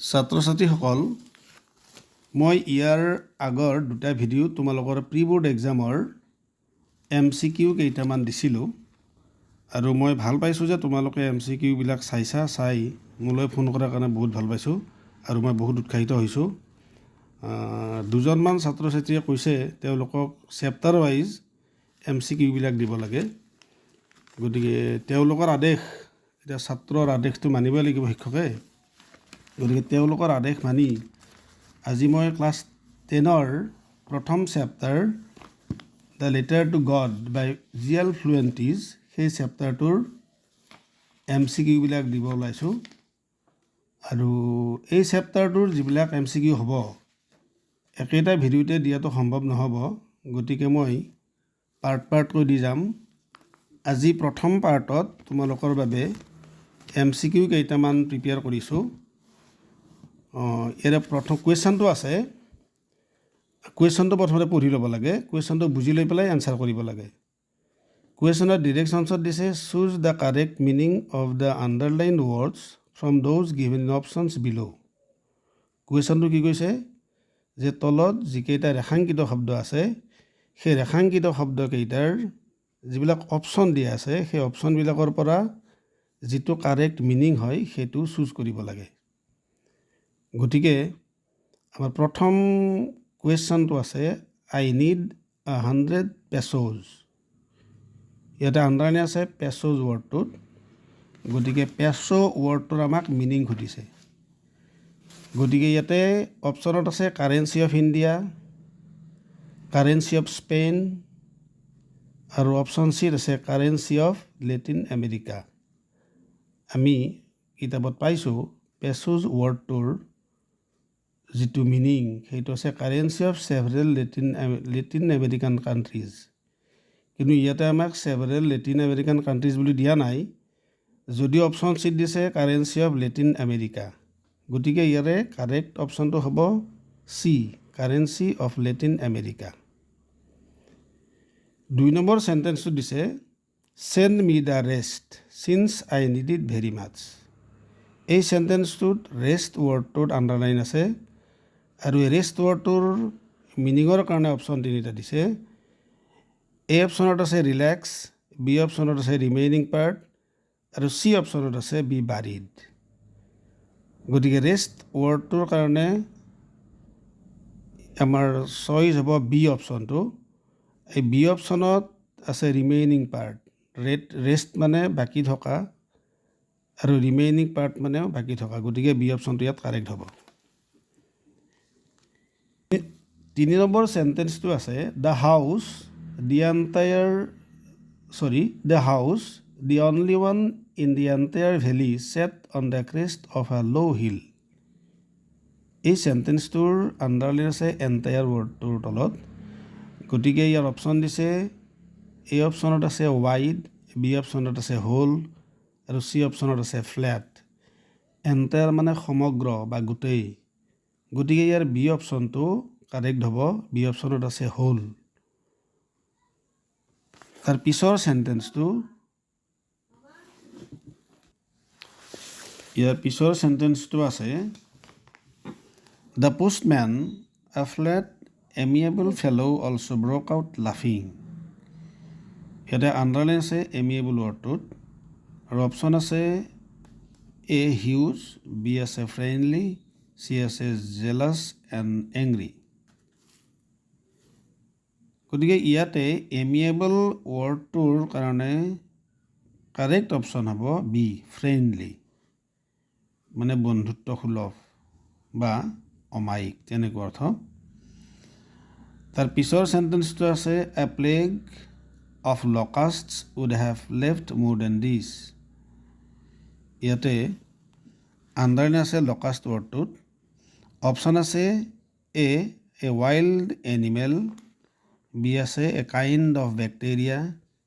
ছাত্ৰ-ছাত্ৰীসকল মই ইয়াৰ আগৰ দুটা ভিডিঅ' তোমালোকৰ প্ৰি বোৰ্ড এক্সামৰ MCQ কেইটামান দিছিলোঁ আৰু মই ভাল পাইছোঁ যে তোমালোকে MCQ বিলাক চাই মোলৈ ফোন কৰাৰ কাৰণে বহুত ভাল পাইছোঁ আৰু মই বহুত উৎসাহিত হৈছোঁ। দুজনমান ছাত্ৰ-ছাত্ৰীয়ে কৈছে তেওঁলোকক চেপ্টাৰ ৱাইজ MCQ বিলাক দিব লাগে, গতিকে তেওঁলোকৰ আদেশ, এতিয়া ছাত্ৰৰ আদেশটো মানিবই লাগিব শিক্ষকে, গতিকে তেওঁলোকৰ আদেশ মানি আজি মই ক্লাছ 10ৰ প্ৰথম chapter the letter to God by GL Fuentes সেই চেপ্টাৰটোৰ MCQ বিলাক দিব ওলাইছোঁ। আৰু এই চেপ্টাৰটোৰ যিবিলাক MCQ হ'ব একেটা ভিডিঅ'তে দিয়াটো সম্ভৱ নহ'ব, গতিকে মই পাৰ্টকৈ দি যাম। আজি প্ৰথম পাৰ্টত তোমালোকৰ বাবে MCQ কেইটামান প্ৰিপেয়াৰ কৰিছোঁ। ইয়াৰে প্ৰথম কুৱেশ্যনটো আছে, কুৱেশ্যনটো প্ৰথমতে পঢ়ি ল'ব লাগে, কুৱেশ্যনটো বুজি লৈ পেলাই এনচাৰ কৰিব লাগে। কুৱেশ্যনৰ ডিৰেক্টশ্যনছত দিছে choose the correct meaning of the underline words from those given in options below'. কুৱেশ্যনটো কি কৈছে যে তলত যিকেইটা ৰেখাংকিত শব্দ আছে সেই ৰেখাংকিত শব্দকেইটাৰ যিবিলাক অপশ্যন দিয়া আছে সেই অপশ্যনবিলাকৰ পৰা যিটো কাৰেক্ট মিনিং হয় সেইটো চুজ কৰিব লাগে। গতিকে আমাৰ প্ৰথম কুৱেশ্যনটো আছে আই নিড 100 পেছ'জ। ইয়াতে আণ্ডাৰলাইন আছে পেছ'জ ৱৰ্ডটোত, গতিকে পেছ' ৱৰ্ডটোৰ আমাক মিনিং সুধিছে। গতিকে ইয়াতে অপশ্যনত আছে currency of India, currency of Spain আৰু অপশ্যন চিত আছে কাৰেঞ্চি অফ লেটিন আমেৰিকা। আমি কিতাপত পাইছোঁ পেছ'জ ৱৰ্ডটোৰ যিটো মিনিং সেইটো আছে currency of several Latin American countries, কিন্তু ইয়াতে আমাক ছেভাৰেল লেটিন আমেৰিকান কাণ্ট্ৰিজ বুলি দিয়া নাই, যদিও অপশ্যন চিত দিছে কাৰেঞ্চি অফ লেটিন আমেৰিকা। গতিকে ইয়াৰে কাৰেক্ট অপশ্যনটো হ'ব C, currency of Latin America. 2 number চেণ্টেন্সটো দিছে send me the rest since I need it very much. এই চেণ্টেন্সটোত ৰেষ্ট ৱৰ্ডটোত আণ্ডাৰলাইন আছে আৰু এই ৰেষ্ট ৱৰ্ডটোৰ মিনিঙৰ কাৰণে অপশ্যন 3টা দিছে। এ অপশ্যনত আছে ৰিলেক্স, বি অপশ্যনত আছে ৰিমেইনিং পাৰ্ট আৰু চি অপশ্যনত আছে বি বাৰিড। গতিকে ৰেষ্ট ৱৰ্ডটোৰ কাৰণে আমাৰ চইচ হ'ব বি অপশ্যনটো। এই বি অপশ্যনত আছে ৰিমেইনিং পাৰ্ট, ৰেষ্ট মানে বাকী থকা আৰু ৰিমেইনিং পাৰ্ট মানেও বাকী থকা, গতিকে বি অপশ্যনটো ইয়াত কাৰেক্ট হ'ব। 3 নম্বৰ চেণ্টেন্সটো আছে the house the only one in the entire valley set on the crest of a low hill. এই চেণ্টেন্সটোৰ আণ্ডাৰলাইন আছে এণ্টায়াৰ ৱৰ্ডটোৰ তলত, গতিকে ইয়াৰ অপশ্যন দিছে এ অপশ্যনত আছে ৱাইড, বি অপশ্যনত আছে হোল আৰু চি অপশ্যনত আছে ফ্লেট। এণ্টায়াৰ মানে সমগ্ৰ বা গোটেই, গতিকে ইয়াৰ বি অপশ্যনটো কাৰেক্ট হ'ব, বি অপশ্যনত আছে হোল। তাৰ পিছৰ চেণ্টেন্সটো, ইয়াৰ পিছৰ চেণ্টেন্সটো আছে দ্য পোষ্টমেন আ ফ্লেট এমিয়েবল ফেলো অলছ' ব্ৰক আউট লাফিং। ইয়াতে আণ্ডাৰলাইন আছে এমিয়েবল ৱৰ্ডটোত আৰু অপশ্যন আছে এ হিউজ, বি আছে ফ্ৰেণ্ডলি, চি আছে জেলাছ এণ্ড এংগ্ৰি। গতিকে ইয়াতে এমিয়েবল ৱৰ্ডটোৰ কাৰণে কাৰেক্ট অপশ্যন হ'ব বি ফ্ৰেণ্ডলি, মানে বন্ধুত্ব সুলভ বা অমায়িক তেনেকুৱা অৰ্থ। তাৰ পিছৰ চেণ্টেন্সটো আছে a plague of locusts would have left more than this. ইয়াতে আণ্ডাৰলাইন আছে লকাষ্ট ৱৰ্ডটোত, অপশ্যন আছে এ ৱাইল্ড এনিমেল, বি আছে a kind of bacteria,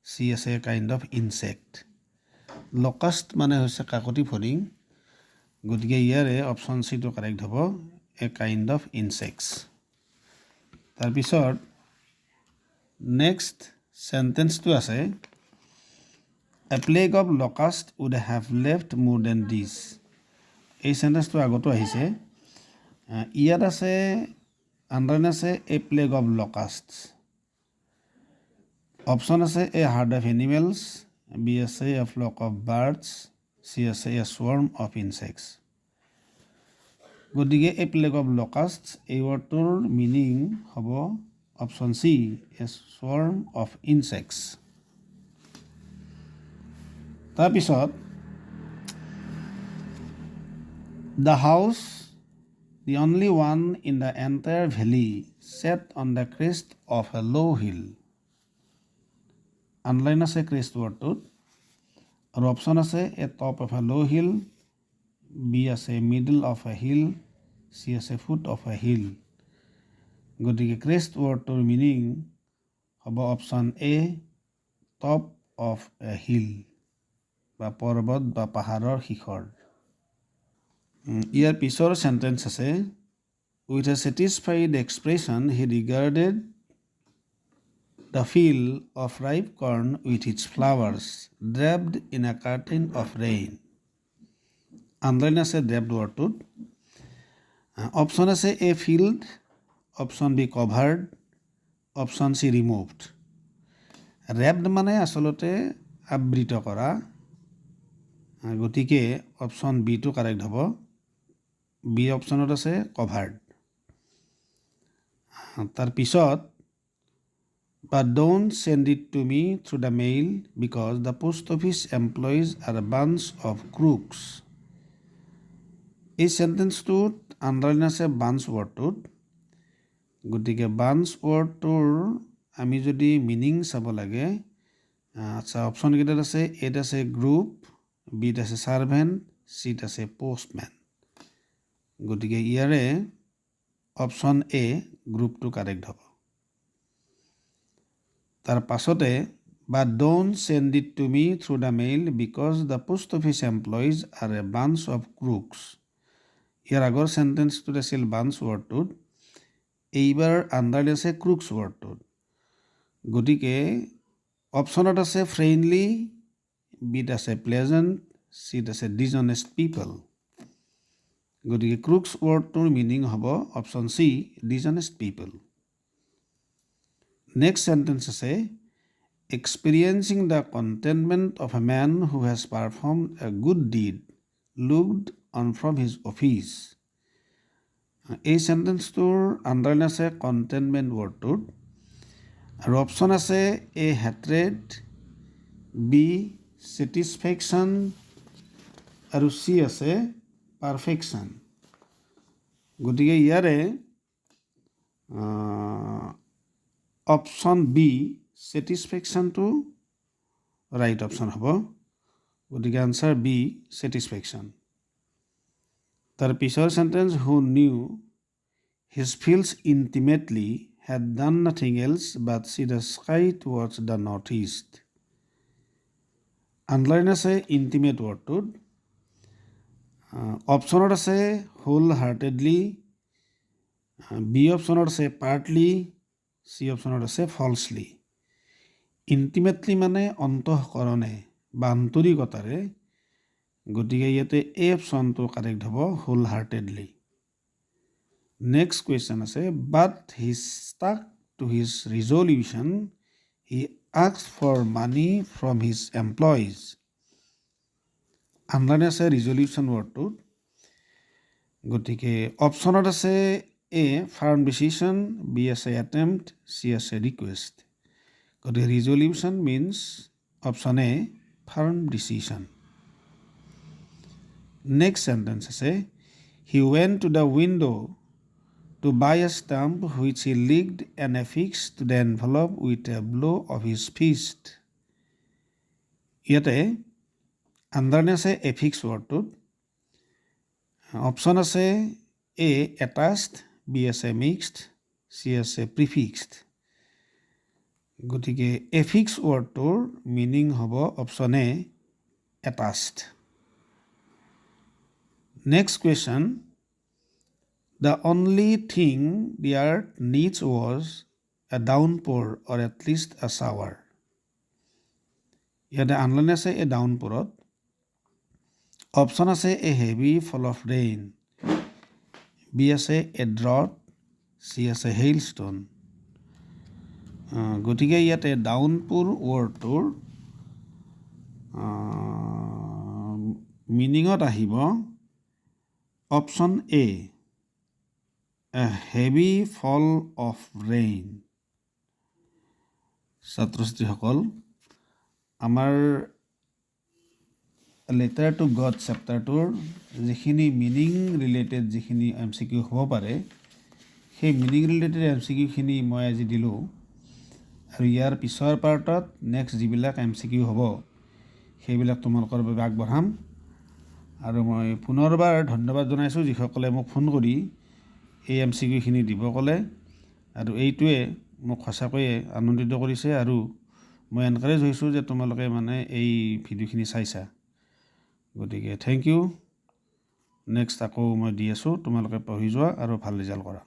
C আছে a kind of insect. Locust মানে হৈছে কাকতি ফৰিং, গতিকে ইয়াৰে অপশ্যন চিটো কাৰেক্ট হ'ব এ কাইণ্ড অফ ইনচেক্টছ। তাৰপিছত নেক্সট চেণ্টেন্সটো আছে a plague of locust would have left more than this. এই সেন্টেন্সটো আগতো আহিছে ইয়াত আছে আণ্ডাৰলাইন আছে a plague of locust option আছে a herd of animals B আছে a flock of birds C আছে এ স্বৰ্ম অফ ইনচেক্টছ গতিকে এ প্লেগ অফ লকাষ্ট এই ৱৰ্ডটোৰ মিনিং হ'ব option C a swarm of insects তাৰপিছত The house, the only one in the entire valley, sat on the crest of a low hill. Underline আছে crest wordটোত আৰু option আছে a top of a low hill, B আছে middle of a hill, C আছে foot of a hill. গতিকে crest wordটোৰ meaning হ'ব option A top of a hill বা পৰ্বত বা পাহাৰৰ শিখৰ ইয়াৰ পিছৰ সেন্টেন্স আছে with a satisfied expression he regarded the field of ripe corn with its flowers draped in a curtain of rain underline আছে draped wordটোত option আছে a field option B covered option C removed wrapped মানে আচলতে আবৃত কৰা গতিকে option B টো correct হ'ব B অপশ্যনত আছে কভাৰ্ড তাৰপিছত but don't send it to me through the mail because the post office employees are a bunch of crooks এই সেন্টেন্সটোত আণ্ডাৰলাইন আছে বাঞ্চ ৱৰ্ডটোত গতিকে বাঞ্চ ৱৰ্ডটোৰ আমি যদি মিনিং চাব লাগে আচ্ছা অপশ্যনকেইটাত আছে এত আছে গ্ৰুপ বিত আছে সাৰ্ভেণ্ট চিত আছে পোষ্টমেন গতিকে ইয়াৰে অপশ্যন এ গ্ৰুপটো কাৰেক্ট হ'ব তাৰ পাছতে but don't send it to me through the mail because the post office employees are a bunch of crooks ইয়াৰ আগৰ সেন্টেন্সটোত আছিল বাঞ্চ ৱৰ্ডটোত এইবাৰ আণ্ডাৰলাইন আছে ক্ৰুক্স ৱৰ্ডটোত গতিকে অপশ্যনত আছে ফ্ৰেণ্ডলি বিত আছে প্লেজেণ্ট চিত আছে ডিজনেষ্ট পিপল গতিকে ক্ৰুক্স ৱৰ্ডটোৰ মিনিং হ'ব অপশ্যন চি ডিজনেষ্ট পিপল নেক্সট সেন্টেন্স আছে experiencing the contentment of a man who has performed a good deed looked on from his office এই সেন্টেন্সটোৰ আণ্ডাৰলাইন আছে কণ্টেইনমেণ্ট ৱৰ্ডটোত আৰু অপশ্যন আছে এ হেট্ৰেড বি ছেটিছফেকশ্যন আৰু চি আছে পাৰফেকশ্যন গতিকে ইয়াৰে অপশ্যন বি ছেটিছফেকশ্যনটো ৰাইট অপশ্যন হ'ব গতিকে আনচাৰ বি ছেটিছফেকশ্যন তাৰ পিছৰ sentence who knew his fields intimately had done nothing else but see the sky towards the northeast underline আছে ইণ্টিমেট ৱৰ্ডটোত অপশ্যনত আছে হোল হাৰ্টেডলি বি অপশ্যনত আছে পাৰ্টলি চি অপশ্যনত আছে ফলছলি ইণ্টিমেটলি মানে অন্তঃকৰণে বা আন্তৰিকতাৰে গতিকে ইয়াতে এ অপশ্যনটো কাৰেক্ট হ'ব হোল হাৰ্টেডলি নেক্সট কুৱেশ্যন আছে but he stuck to his resolution he asked for money from his employees underline আছে ৰিজলিউশ্যন ৱৰ্ডটোত গতিকে অপশ্যনত আছে এ ফাৰ্ম ডিচিশ্যন বি আছে এটেম্প্ট চি আছে ৰিকুৱেষ্ট গতিকে resolution means option a firm decision next sentence আছে he went to the window' to buy a stamp which he licked and affixed to the envelope with a blow of his fist. ইয়াতে underline আছে affix ৱৰ্ডটোত option আছে এ attached B আছে mixed C আছে প্ৰিফিক্সড গতিকে affix ৱৰ্ডটোৰ meaning হ'ব option A attached next question The only thing the earth needs was a downpour or at least a shower. ইয়াতে underline আছে এই ডাউনপ'ৰত অপশ্যন আছে A heavy fall of rain, B আছে a drought, C আছে hailstone. গতিকে ইয়াতে downpour ৱৰ্ডটোৰ মিনিঙত আহিব option A heavy fall of rain. ছাত্ৰ ছাত্ৰীসকল, আমাৰ লেটাৰ টু গড চেপ্টাৰটোৰ যিখিনি মিনিং ৰিলেটেড যিখিনি MCQ হ'ব পাৰে, সেই মিনিং ৰিলেটেড MCQখিনি মই আজি দিলোঁ। আৰু ইয়াৰ পিছৰ পাৰ্টত নেক্সট যিবিলাক MCQ হ'ব সেইবিলাক তোমালোকৰ বাবে আগবঢ়াম। আৰু মই পুনৰবাৰ ধন্যবাদ জনাইছোঁ যিসকলে মোক ফোন কৰি এই MCQখিনি দিব ক'লে, আৰু এইটোৱে মোক সঁচাকৈয়ে আনন্দিত কৰিছে। আৰু মই এনকাৰেজ হৈছোঁ যে তোমালোকে মানে এই ভিডিঅ'খিনি চাইছা। গতিকে থেংক ইউ। নেক্সট আকৌ মই দি আছোঁ, তোমালোকে পঢ়ি যোৱা আৰু ভাল ৰিজাল্ট কৰা।